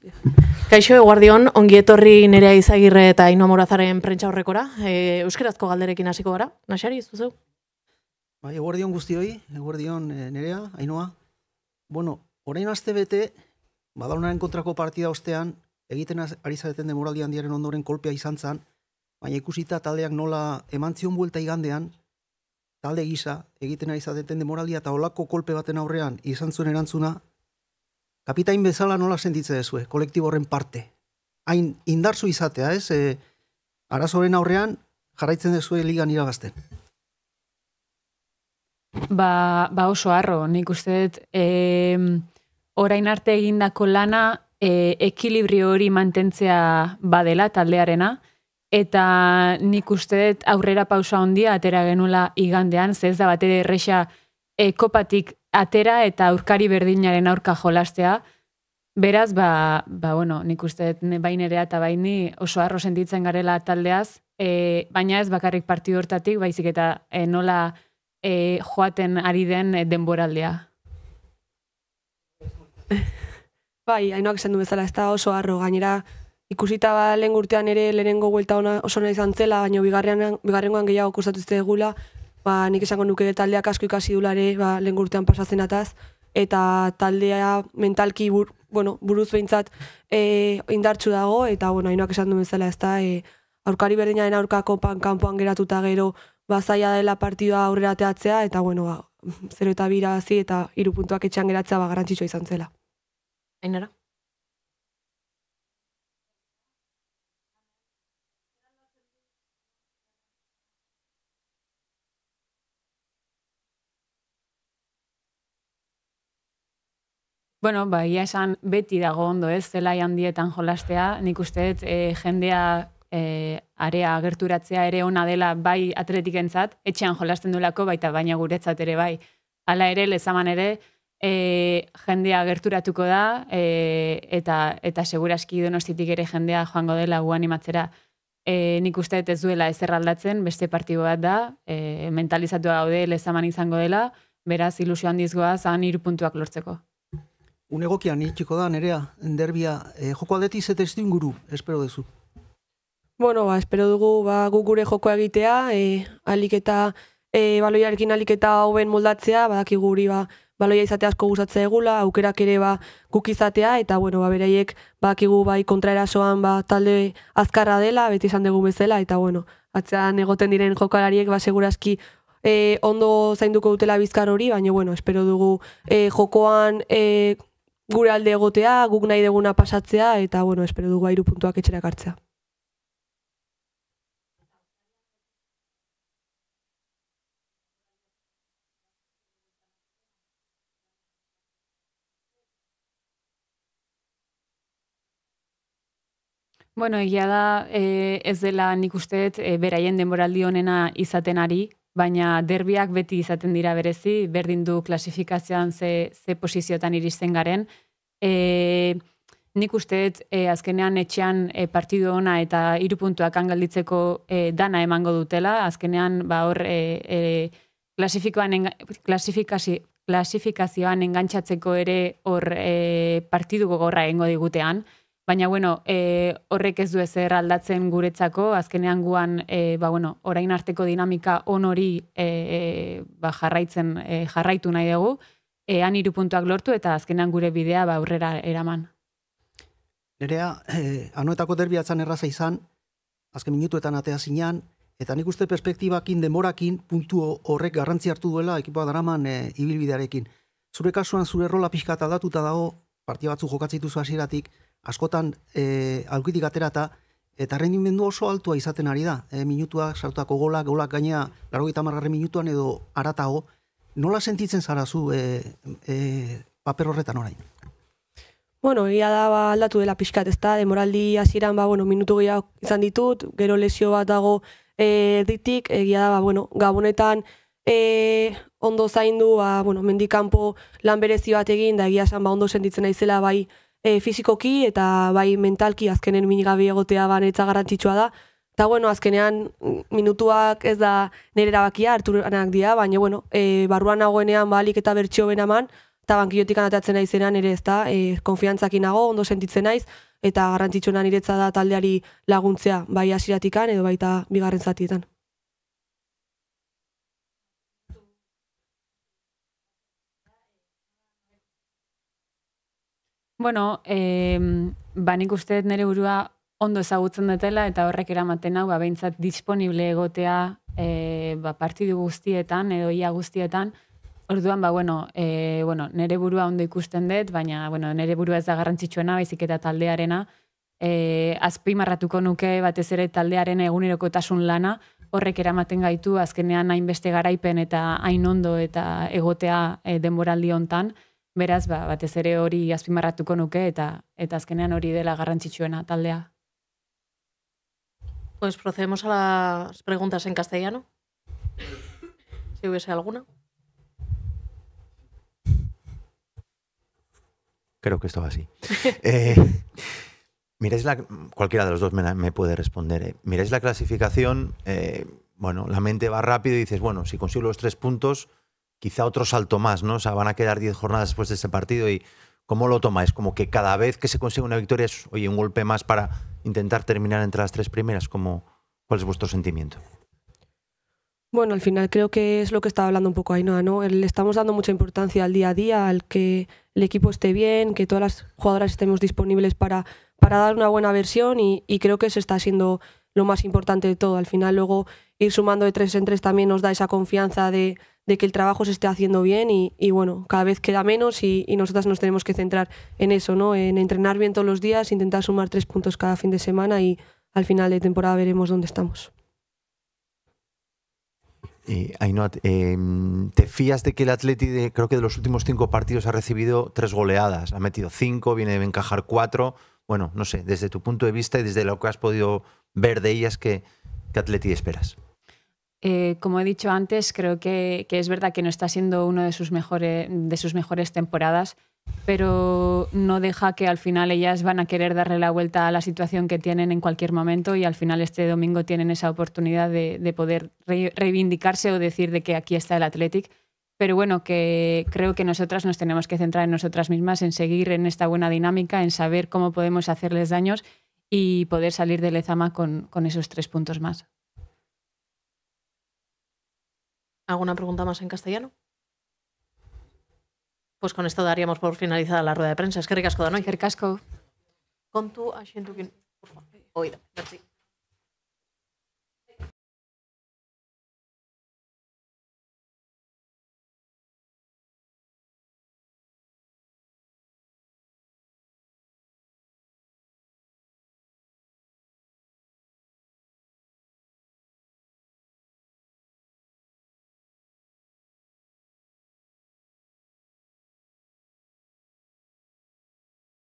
Kaixo, eguardion, ongi etorri Nerea Izagirre eta Ainhoa Morazaren prentsa horrekora. Euskarazko galderekin hasiko gara. Naxari, ez duzu? Bai, eguardion guztioi, eguardion Nerea, Ainhoa. Bueno, orain aste bete, Badalonaren kontrako partida ostean, egiten ari zareten demoraldi handiaren ondoren kolpea izan zen, baina ikusita taldeak nola eman zion buelta igandean, talde gisa, egiten ari zareten demoraldia eta olako kolpe baten aurrean izan zuen erantzuna, kapitain bezala nola sentitze dezue, kolektibo horren parte. Hain indarzu izatea, ez? Arazoren aurrean jarraitzen dezue ligan irabazten. Ba oso harro, nik uste dut orain arte egindako lana ekilibrio hori mantentzea badela taldearena, eta nik uste dut aurrera pausa handia atera genuela igandean, ez da batere erresa kopatik atera eta aurkari berdinaren aurka jolastea. Beraz, bueno, nik uste dut bai Nerea eta bai ni oso harro sentitzen garela taldeaz, baina ez bakarrik partidu hortatik, baizik eta nola joaten ari den denboraldea. Bai, Ainhoak esan du bezala, ez da oso harro, gainera ikusita lehen urtean ere lehenengo buelta oso nahi izan zela, baina bigarrengoan gehiago kostatu egula, nik esango nuke taldeak asko ikasi dulare lehen urtean pasatzen ataz, eta taldea mentalki buruz behintzat indartsu dago, eta Ainhoak esan du bezala, ez da aurkari berdinaren aurkako kanpoan geratuta gero zaila dela partidua aurrera teatzea, eta 0 eta 2 irabazi eta 3 puntuak etxean geratzea garrantzitsua izan zela. Ainara? Bueno, ia esan beti dago ondo ez, zelai handietan jolastea, nik uste dut jendea area gerturatzea ere ona dela bai atletikentzat, etxean jolasten duelako baina guretzat ere bai. Hala ere, lezaman ere, jendea gerturatuko da, eta seguraski Donostitik ere jendea joango dela gu animatzera. Nik uste dut ez duela ezer aldatzen, beste partidu bat da, mentalizatua gaude lezaman izango dela, beraz ilusio handiz goaz 3 puntuak lortzeko. Unegokian itxiko da, Nerea, derbia, joko aldetiz eta ez inguru, espero duzu. Bueno, espero dugu guk gure jokoa egitea, baloiarekin aliketa hoben moldatzea, badakigu guri baloia izatea asko gustatzea egula, aukerak ere guk izatea, eta beraiek badakigu kontraerasoan talde azkarra dela, beti esan dugu bezala, eta atzean egoten diren jokalariek segurazki ondo zainduko dutela bizkar hori, baina espero dugu jokoan gure alde egotea, guk nahi duguna pasatzea, eta espero dugu 3 puntuak etxerak hartzea. Bueno, egia da ez dela nik uste dut beraien denboraldi honena izaten ari, baina derbiak beti izaten dira berezi, berdin du klasifikazioan ze posiziotan iristen garen. Nik uste dut azkenean etxean partidu ona eta 3 puntuak galditzeko dana emango dutela, azkenean hor klasifikazioan engantzatzeko ere hor partidu gogorra egingo digutean, baina horrek ez du ezer aldatzen guretzako, azkenean guan orain arteko dinamika on hori jarraitu nahi dugu, 3 puntuak lortu eta azkenean gure bidea aurrera eraman. Nerea, Anoetako derbiatzan erraza izan, azken minutuetan atea zinean, eta nik uste perspektibakin, denborakin, puntu horrek garrantzi hartu duela ekipoa daraman ibilbidearekin. Zure kasuan zure rola pixkat aldatuta dago, partida batzu jokatzituzu hasieratik, askotan aulkitik aterata, eta rendimendu oso altua izaten ari da. Minutuak, sartutako golak gainea 80. minutuan edo haratago. Nola sentitzen zara zu paper horretan orain? Egia da aldatu dela pixkat, ez da, demoraldi hasieran minutu gehiago izan ditut, gero lesio bat dago erditik, egia da, gabonetan ondo zaindu, mendikanpo lan berezi bat egin, da egia esan ondo sentitzen naizela bai fizikoki eta bai mentalki azkenen minigabi egotea banetza garrantzitsua da. Eta azkenean minutuak ez da nire erabakia, hartu anak dira, baina barruan nagoenean balik eta bertxio benaman, eta bankillotik anatatzen naizenean ere ez da, konfiantzakin nago, ondo sentitzen naiz, eta garrantzitsuena niretza da taldeari laguntzea, bai hasieratikan edo baita bigarren zatietan. Bueno, nik uste dut nire burua ondo ezagutzen dutela eta horrek eramaten hau, behintzat disponible egotea partidu guztietan edo ia guztietan. Orduan, nire burua ondo ikusten dut, baina nire burua ez da garrantzitsuena, baizik eta taldearena. Azpimarratuko nuke batez ere taldearen egunerokotasun lana, horrek eramaten gaitu azkenean hainbeste garaipen eta hain ondo eta egotea denboraldi hontan. Beraz, batez ere hori azpimarratuko nuke eta azkenean hori dela garrantzitsuena taldea. Pues procedemos a las preguntas en castellano. Si hubiese alguna. Creo que esto va así. Miráis cualquiera de los dos me puede responder. Miráis la clasificación, la mente va rápido y dices, bueno, si consigo los 3 puntos, quizá otro salto más, ¿no? O sea, van a quedar 10 jornadas después de este partido y ¿cómo lo tomáis? Como que cada vez que se consigue una victoria es, oye, un golpe más para intentar terminar entre las 3 primeras. ¿Cuál es vuestro sentimiento? Bueno, al final creo que es lo que estaba hablando un poco Ainhoa, ¿no? Le estamos dando mucha importancia al día a día, al que el equipo esté bien, que todas las jugadoras estemos disponibles para dar una buena versión y creo que eso está siendo lo más importante de todo. Al final luego ir sumando de 3 en 3 también nos da esa confianza de que el trabajo se esté haciendo bien y bueno, cada vez queda menos y nosotras nos tenemos que centrar en eso, ¿no? En entrenar bien todos los días, intentar sumar 3 puntos cada fin de semana y al final de temporada veremos dónde estamos. Ainhoa, ¿te fías de que el Atleti, creo que de los últimos 5 partidos ha recibido 3 goleadas? Ha metido 5, viene de encajar 4. Bueno, no sé, desde tu punto de vista y desde lo que has podido ver de ellas, ¿qué Atleti esperas? Como he dicho antes, creo que es verdad que no está siendo uno de sus mejores temporadas, pero no deja que al final ellas van a querer darle la vuelta a la situación que tienen en cualquier momento y al final este domingo tienen esa oportunidad de poder reivindicarse o decir de que aquí está el Athletic. Pero bueno, que creo que nosotras nos tenemos que centrar en nosotras mismas, en seguir en esta buena dinámica, en saber cómo podemos hacerles daños y poder salir de Lezama con esos 3 puntos más. ¿Alguna pregunta más en castellano? Pues con esto daríamos por finalizada la rueda de prensa. Eskerrik asko danoi. Eskerrik asko. Kontu asientukin, por favor. Oído, merci.